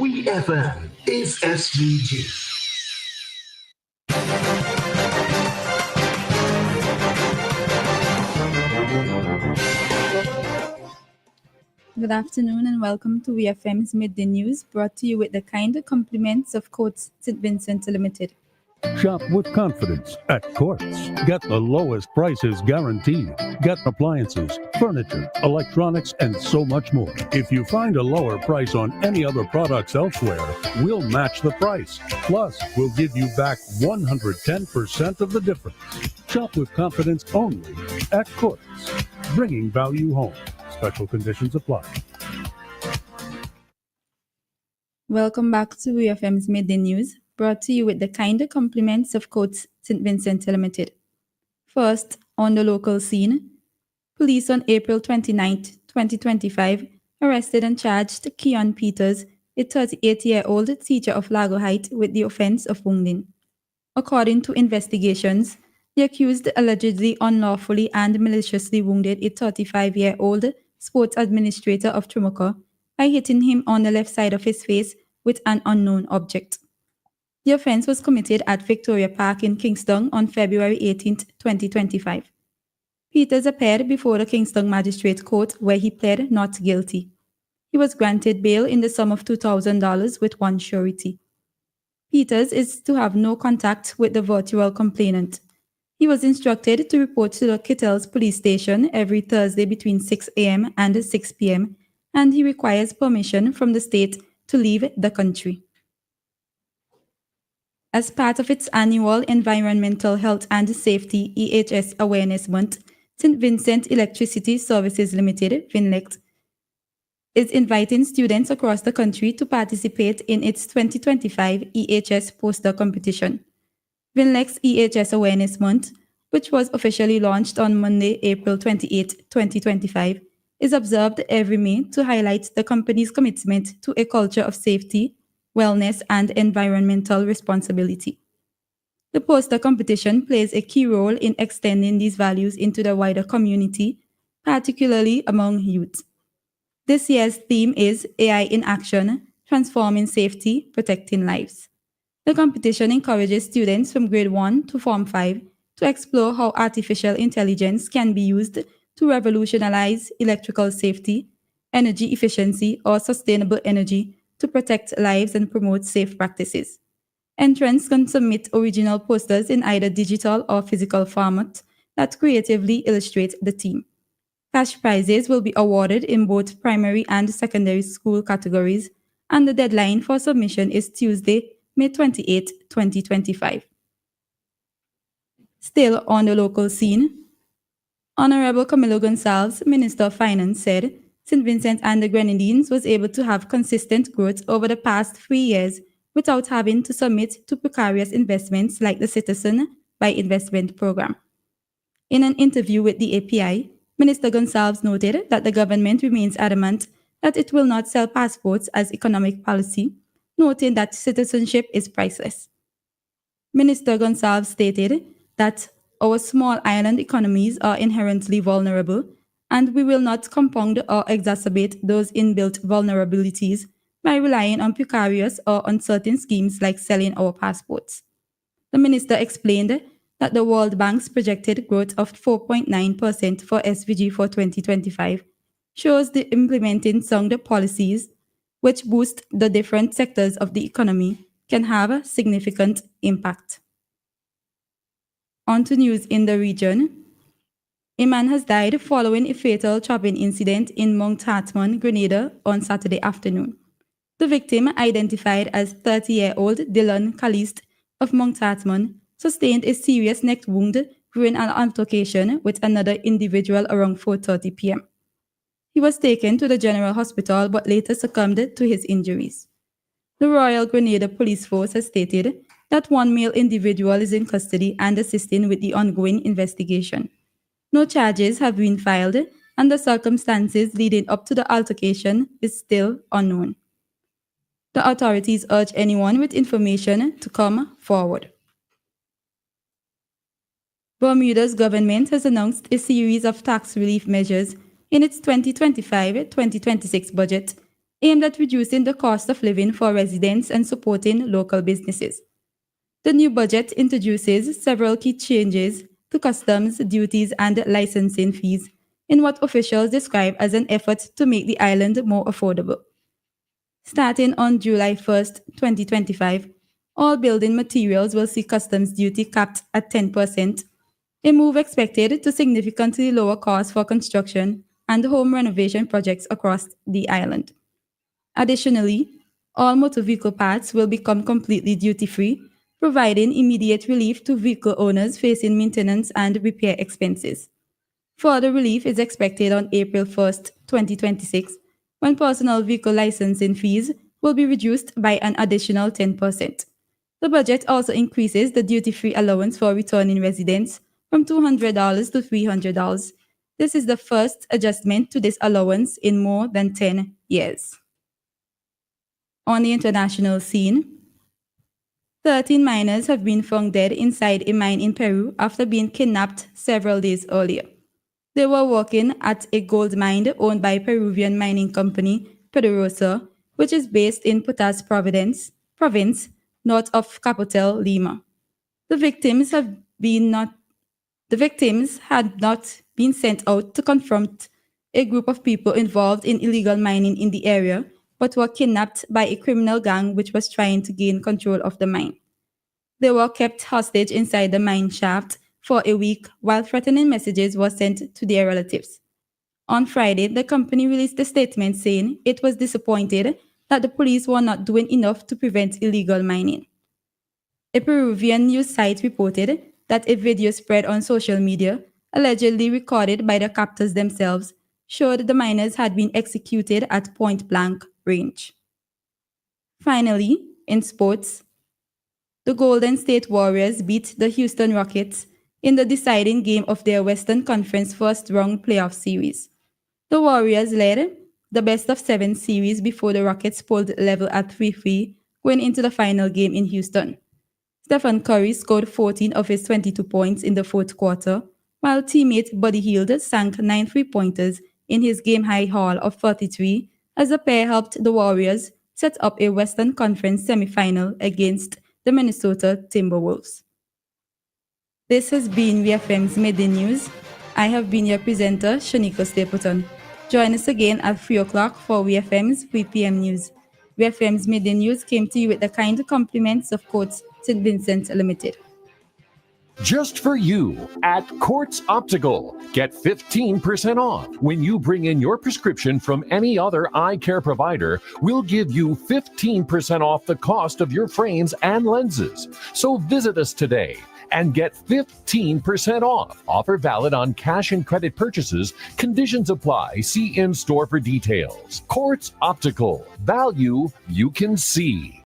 We FM is SVG. Good afternoon and welcome to VFM's Midday News, brought to you with the kind compliments of Courts St. Vincent Limited. Shop with confidence at Courts. Get the lowest prices guaranteed. Get appliances, furniture, electronics, and so much more. If you find a lower price on any other products elsewhere, we'll match the price. Plus, we'll give you back 110% of the difference. Shop with confidence only at Courts. Bringing value home. Special conditions apply. Welcome back to VFM's Midday News, brought to you with the kind compliments of Courts St. Vincent Limited. First, on the local scene, police on April 29, 2025, arrested and charged Keon Peters, a 38-year-old teacher of Lago Heights, with the offense of wounding. According to investigations, the accused allegedly unlawfully and maliciously wounded a 35-year-old sports administrator of Trumuka by hitting him on the left side of his face with an unknown object. The offense was committed at Victoria Park in Kingston on February 18, 2025. Peters appeared before the Kingston Magistrate Court where he pled not guilty. He was granted bail in the sum of $2,000 with one surety. Peters is to have no contact with the virtual complainant. He was instructed to report to the Kittels police station every Thursday between 6 a.m. and 6 p.m., and he requires permission from the state to leave the country. As part of its annual Environmental Health and Safety EHS Awareness Month, St. Vincent Electricity Services Limited, VINLECT, is inviting students across the country to participate in its 2025 EHS poster competition. VINLECT's EHS Awareness Month, which was officially launched on Monday, April 28, 2025, is observed every May to highlight the company's commitment to a culture of safety, wellness, and environmental responsibility. The poster competition plays a key role in extending these values into the wider community, particularly among youth. This year's theme is AI in Action, Transforming Safety, Protecting Lives. The competition encourages students from grade 1 to Form 5 to explore how artificial intelligence can be used to revolutionize electrical safety, energy efficiency, or sustainable energy to protect lives and promote safe practices. Entrants can submit original posters in either digital or physical format that creatively illustrate the theme. Cash prizes will be awarded in both primary and secondary school categories, and the deadline for submission is Tuesday, May 28, 2025. Still on the local scene, Honorable Camilo Gonsalves, Minister of Finance, said St. Vincent and the Grenadines was able to have consistent growth over the past 3 years without having to submit to precarious investments like the Citizen by Investment Program. In an interview with the API, Minister Gonsalves noted that the government remains adamant that it will not sell passports as economic policy, noting that citizenship is priceless. Minister Gonsalves stated that our small island economies are inherently vulnerable, and we will not compound or exacerbate those inbuilt vulnerabilities by relying on precarious or uncertain schemes like selling our passports. The minister explained that the World Bank's projected growth of 4.9% for SVG for 2025 shows the implementing sound policies which boost the different sectors of the economy can have a significant impact. On to news in the region. A man has died following a fatal chopping incident in Mount Hartman, Grenada on Saturday afternoon. The victim, identified as 30-year-old Dylan Caliste of Mount Hartman, sustained a serious neck wound during an altercation with another individual around 4:30 p.m. He was taken to the General Hospital but later succumbed to his injuries. The Royal Grenada Police Force has stated that one male individual is in custody and assisting with the ongoing investigation. No charges have been filed, and the circumstances leading up to the altercation is still unknown. The authorities urge anyone with information to come forward. Bermuda's government has announced a series of tax relief measures in its 2025-2026 budget aimed at reducing the cost of living for residents and supporting local businesses. The new budget introduces several key changes to customs, duties, and licensing fees in what officials describe as an effort to make the island more affordable. Starting on July 1st, 2025, all building materials will see customs duty capped at 10%, a move expected to significantly lower costs for construction and home renovation projects across the island. Additionally, all motor vehicle parts will become completely duty-free, providing immediate relief to vehicle owners facing maintenance and repair expenses. Further relief is expected on April 1st, 2026, when personal vehicle licensing fees will be reduced by an additional 10%. The budget also increases the duty-free allowance for returning residents from $200 to $300. This is the first adjustment to this allowance in more than 10 years. On the international scene, 13 miners have been found dead inside a mine in Peru after being kidnapped several days earlier. They were working at a gold mine owned by Peruvian mining company Pedrosa, which is based in Putas province, north of Capital Lima. The victims had not been sent out to confront a group of people involved in illegal mining in the area, but were kidnapped by a criminal gang which was trying to gain control of the mine. They were kept hostage inside the mine shaft for a week while threatening messages were sent to their relatives. On Friday, the company released a statement saying it was disappointed that the police were not doing enough to prevent illegal mining. A Peruvian news site reported that a video spread on social media, allegedly recorded by the captors themselves, showed the miners had been executed at point-blank range. Finally, in sports, the Golden State Warriors beat the Houston Rockets in the deciding game of their Western Conference first-round playoff series. The Warriors led the best-of-7 series before the Rockets pulled level at 3-3 going into the final game in Houston. Stephen Curry scored 14 of his 22 points in the fourth quarter, while teammate Buddy Hield sank 9 three-pointers in his game-high haul of 33 as the pair helped the Warriors set up a Western Conference semifinal against the Minnesota Timberwolves. This has been VFM's Midday News. I have been your presenter, Shanika Stapleton. Join us again at 3 o'clock for VFM's 3 p.m. news. VFM's Midday News came to you with the kind compliments of Courts St. Vincent Limited. Just for you at Quartz Optical. Get 15% off. When you bring in your prescription from any other eye care provider, we'll give you 15% off the cost of your frames and lenses. So visit us today and get 15% off. Offer valid on cash and credit purchases. Conditions apply. See in-store for details. Quartz Optical. Value you can see.